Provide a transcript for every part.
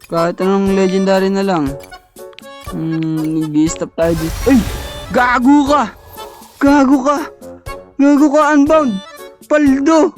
Kahit anong legendary na lang. Nag-i-stop tayo dito. Ay! Gago ka! Gago ka! Gago ka! Unbound! Paldo!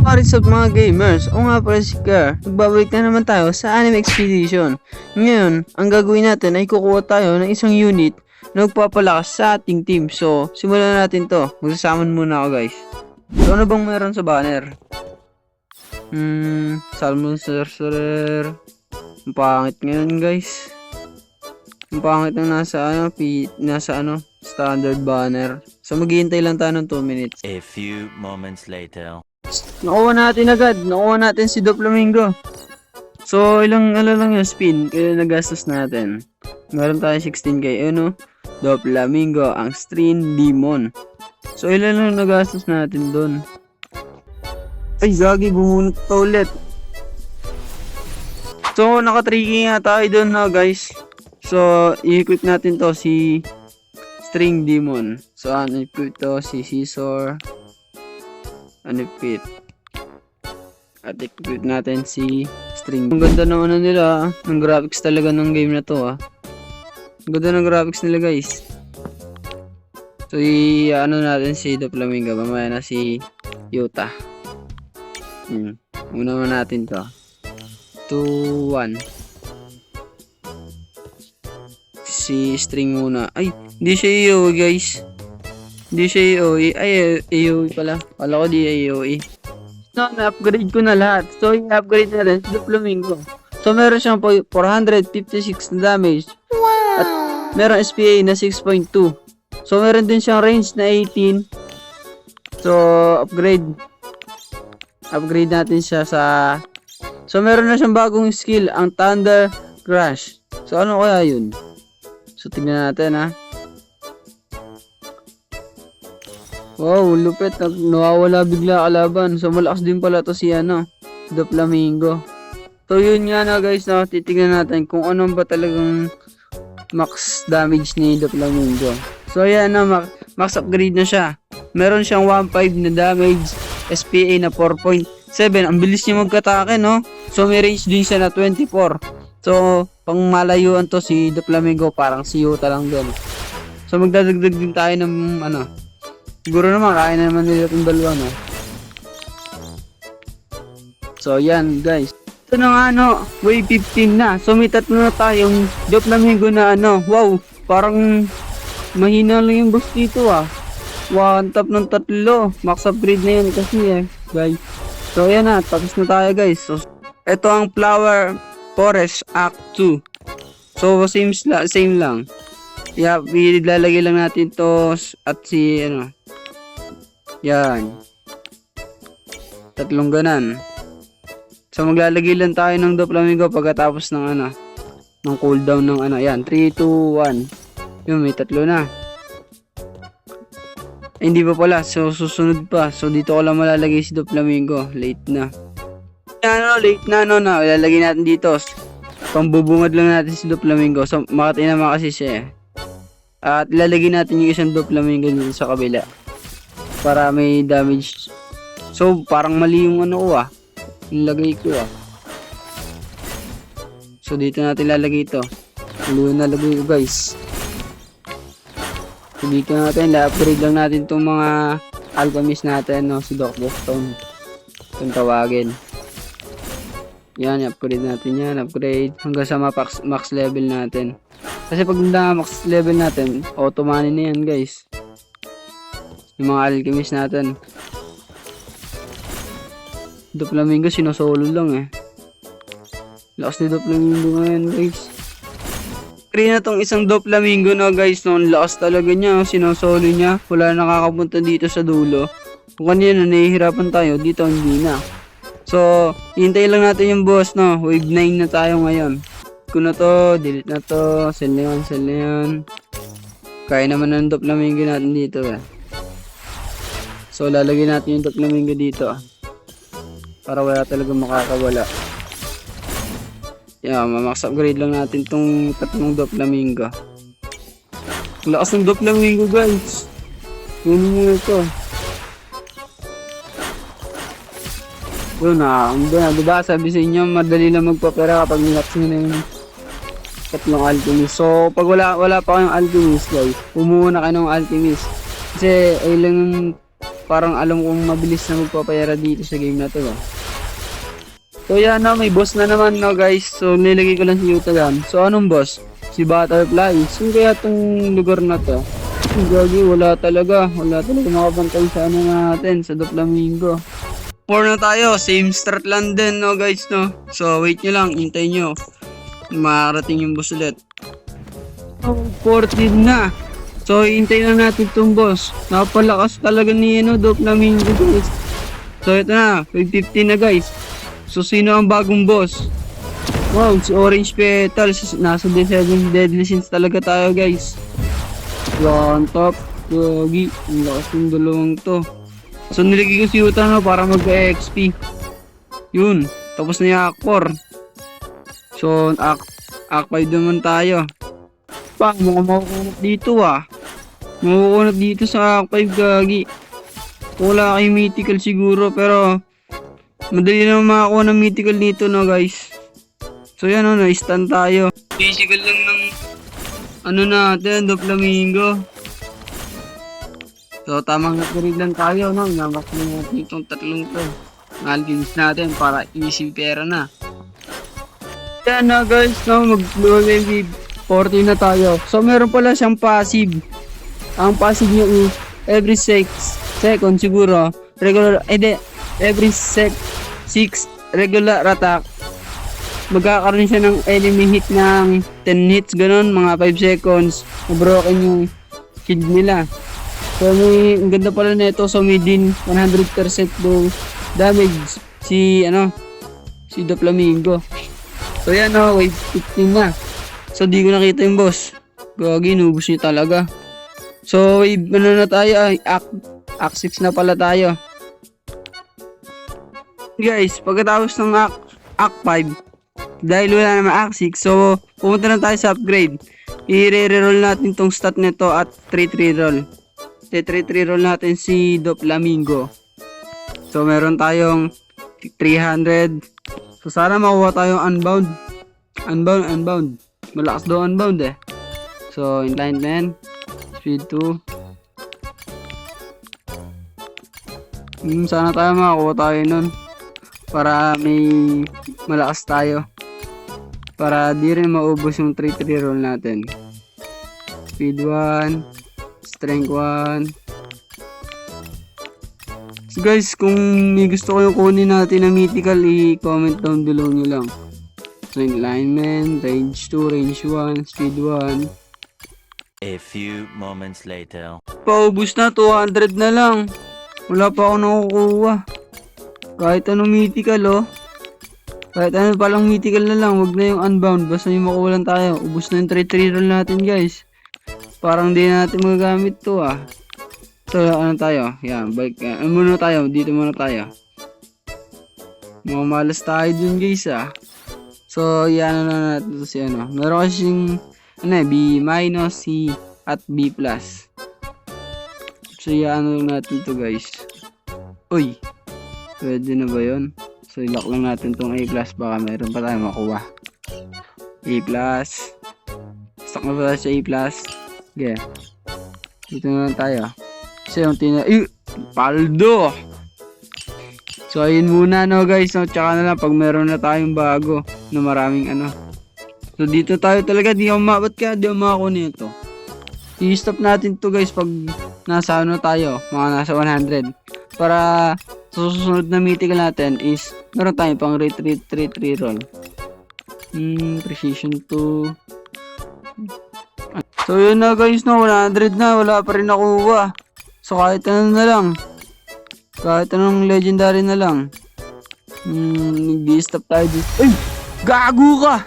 Paris of mga gamers, o nga pala si Car. Magbabalik na naman tayo sa Anime Expedition. Ngayon, ang gagawin natin ay kukuha tayo ng isang unit na magpapalakas sa ating team. So, simulan natin to. Magsasaman muna ako guys. So, ano bang meron sa banner? Salmon Sorcerer. Ang pangit ngayon guys. Ang pangit ng nasa standard banner. So, maghihintay lang tayo ng 2 minutes. A few moments later. Nakuha natin agad. Nakuha natin si Doflamingo. So, ilang lang yung spin. Kaya nagastos natin. Meron tayo 16k. Ano? Doflamingo, ang Stream Demon. So, ilan lang nagastos natin doon. Ay, gagi. Bumunot pa ulit. So, naka-3k nga tayo doon na guys. So, i-equip natin to si String Demon. So, i-equip to si Scizor. Unifit. At i-equip natin si String. Ang ganda ng ano nila, ng graphics talaga ng game na to Ang ganda ng graphics nila guys. So, ano natin si Doflamingo. Mamaya na si Yuta. Una mo natin to. 2-1. Si String muna. Ay, hindi siya AOE guys. Hindi siya AOE. Ay, AOE pala. Kala ko di AOE. So, na-upgrade ko na lahat. So, i-upgrade na rin si Doflamingo. So, meron siyang 456 na damage. Wow! At meron SPA na 6.2. So, meron din siyang range na 18. So, upgrade. Upgrade natin siya sa... So, meron na siyang bagong skill, ang Thunder Crash. So, ano kaya yun? So, tignan natin Wow, lupit. Nawawala bigla kalaban. So, malakas din pala to si Doflamingo. So, yun nga na guys, titignan natin kung ano ba talagang max damage ni Doflamingo. So, ayan max upgrade na siya. Meron siyang 1.5 na damage, SPA na 4.7. Ang bilis niya magkatake, no? So, may range din siya na 24. So, pang malayuan to si Doflamingo, parang si Yuta lang doon. So, magdadagdag din tayo ng siguro naman, kaya na naman nila itong dalawa, no? So, yan, guys. Ito na nga, wave 15 na. So, may tatlo na tayong Doflamingo na wow, parang mahina lang yung boss dito, One tap ng 3. Max upgrade na yun kasi, guys. So, yan na. Tapos na tayo, guys. So, ito ang Flower Forest Act 2. So, same lang. Yeah, ilalagay lang natin to at si, yan. 3 ganan. So, maglalagay lang tayo ng Doflamingo pagkatapos ng, ng cooldown ng, yan. 3, 2, 1. Yun, may 3 na. Hindi pa pala, so susunod pa. So dito ko lang malalagay si Doflamingo. Late na. Late na ilalagay natin dito. Pambubungad lang natin si Doflamingo. So makatay naman kasi siya At ilalagay natin yung isang Doflamingo dito sa kabila. Para may damage. So parang mali yung yung lagay ko So dito natin ilalagay ito. Mali na lagay ko guys. So, dito natin, upgrade lang natin itong mga alchemist natin, si Doc Boston. Itong tawagin. Yan, upgrade natin yan, upgrade. Hanggang sa max level natin. Kasi pag max level natin, auto money na yan, guys. Yung mga alchemist natin. Doflamingo, sinosolo lang Lakas ni Doflamingo ngayon, guys. Na tong isang Doflamingo guys, lakas talaga niya, sinosolo niya, wala nakakapunta dito sa dulo. Kung kanina nahihirapan tayo, dito hindi na. So, hintay lang natin yung boss, wave 9 na tayo ngayon. Kung na to, delete na to, sell na yan. Kaya naman ng Doflamingo natin dito So, lalagay natin yung Doflamingo dito para wala talaga makakawala. Max upgrade lang natin tong 3 Doflamingo. Lakas ng Doflamingo guys. Kunin mo ito. Yun diba sabi sa inyo, madali lang magpapera kapag nilaps nyo na yung tatlong alchemist. So, pag wala pa kayong alchemist guys, umuha na kayo ng alchemist. Kasi, ay lang yung parang alam kong mabilis na magpapayara dito sa game na to. So, yan na, may boss na naman no guys. So, nilagay ko lang si Yuta yan. So, anong boss? Si Butterfly. So, kaya itong lugar na to? Gagi, wala talaga makabantay sa ano natin, sa Doflamingo. 4 na tayo, same start lang din no guys no. So, wait nyo lang, hintay nyo. Makarating yung boss ulit. Oh, 14 na. So, hintay na natin itong boss. Napalakas talaga ni Doflamingo guys. So, ito na, 550 na guys. So, sino ang bagong boss? Wow, si Orange Petals. Nasa 7 deadly sins talaga tayo guys. Yan, top. Gagi, ang lakas yung dalawang to. So, nilagay ko si Yuta no, para mag-XP. Yun, tapos na yung Akpor. So, Ak 5 naman tayo. Pa, mukhang makukunot dito Makukunot dito sa Ak 5 gagi. Wala kayo mythical siguro, pero madali naman makakuha ng mythical dito no guys. So yan na-stun tayo. Physical lang ng natin, Doflamingo. So tamang upgrade lang tayo no. Namak na natin itong tatlong to. Alchemist natin para easy pera na. Yan na guys no, mag-level 40 na tayo. So meron pala siyang passive. Ang passive niya every 6 seconds siguro. Every 6 regular attack, magkakaroon siya ng enemy hit ng 10 hits, ganun, mga 5 seconds, broken yung shield nila. So, ang ganda pala nito, so may din 100% do damage si Doflamingo. So, yan wave 15 na. So, di ko nakita yung boss. Gagi, nubos niya talaga. So, wave na tayo, Act 6 na pala tayo. Guys, pagkatapos ng Act 5, dahil wala naman Act 6, so pumunta na tayo sa upgrade. I-re-roll natin tong stat nito at 3-3 roll. 3-3 roll natin si Doflamingo. So meron tayong 300. So sana makuha tayong unbound. Unbound. Malakas daw unbound eh. So enlightenment, speed 2. Sana tayo makakuha tayo nun. Para may malakas tayo. Para di rin maubos yung 3-3 roll natin. Speed 1. Strength 1. So guys, kung may gusto kayong kunin natin na mythical, i-comment down below nyo lang. So alignment, range 2, range 1, speed 1. A few moments later. Paubos na, 200 na lang. Wala pa ako nakukuha. Kahit anong mythical Kahit ano palang mythical na lang, wag na yung unbound. Basta yung makuwalan tayo. Ubus na yung 3-3 roll natin guys. Parang di natin magagamit to So ano tayo? Yan, balik. Muna tayo, dito muna tayo. Mamalas tayo dun guys So yan na natin to si Meron kasing B-, C, at B+. So yan natin to guys. Uy! Pwede na ba yun? So, ilock lang natin tong A+, baka meron pa tayo makuha. A+. Stock na ba tayo sa A+? Okay. Dito na lang tayo. Kasi yung Paldo! So, ayun muna guys. Tsaka na lang pag meron na tayong bago na maraming So, dito tayo talaga. Di ako makakuha nito. I-stop natin to guys pag nasa tayo. Mga nasa 100. Para susunod na mythical natin is meron tayong pang 3-3 roll. Precision 2. So yun na guys 100 na, wala pa rin nakuha. So kahit ano na lang. Kahit anong legendary na lang. Nag-stop tayo dito. Ay! Gago ka,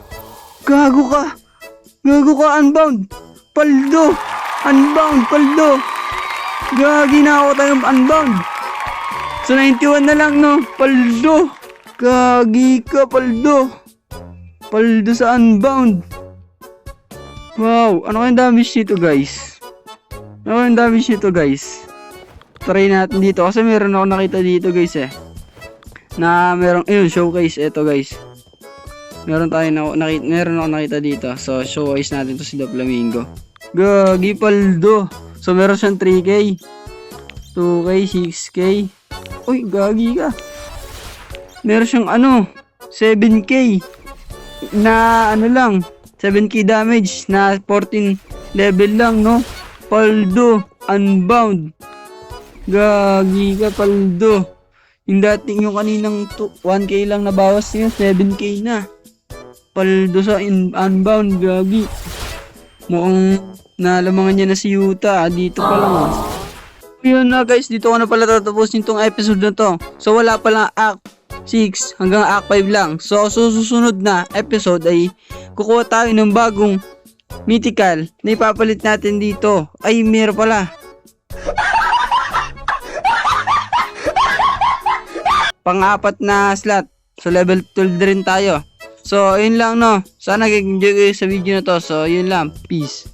unbound! Paldo! Unbound, Paldo! Gagi na ako tayong unbound! So 91 na lang Paldo. Gagi ka, Paldo. Paldo sa unbound. Wow, ano kayong damage nito guys? Try natin dito kasi meron ako nakita dito guys na merong, ayun, showcase. Ito guys. Meron ako nakita dito. So, showcase natin to si Doflamingo. Gagi, paldo. So, meron siyang 3K. 2K, 6K. Uy, gagi ka. Meron siyang 7K. Na lang. 7K damage na 14 level lang, no? Paldo. Unbound. Gagi ka, paldo. Yung dating yung kaninang 1K lang na bawas niya, 7K na. Paldo sa unbound, gagi. Mukhang nalamangan niya na si Yuta. Dito pa lang. Yun na guys, dito ko na pala tatapusin tong episode na to. So wala pa lang Act 6 hanggang Act 5 lang. So susunod na episode ay kukuha tayo ng bagong mythical na ipapalit natin dito. Ay, meron pala. Pang-apat na slot. So level 12 rin tayo. So yun lang, no. Sana nag-enjoy kayo sa video na to. So yun lang. Peace.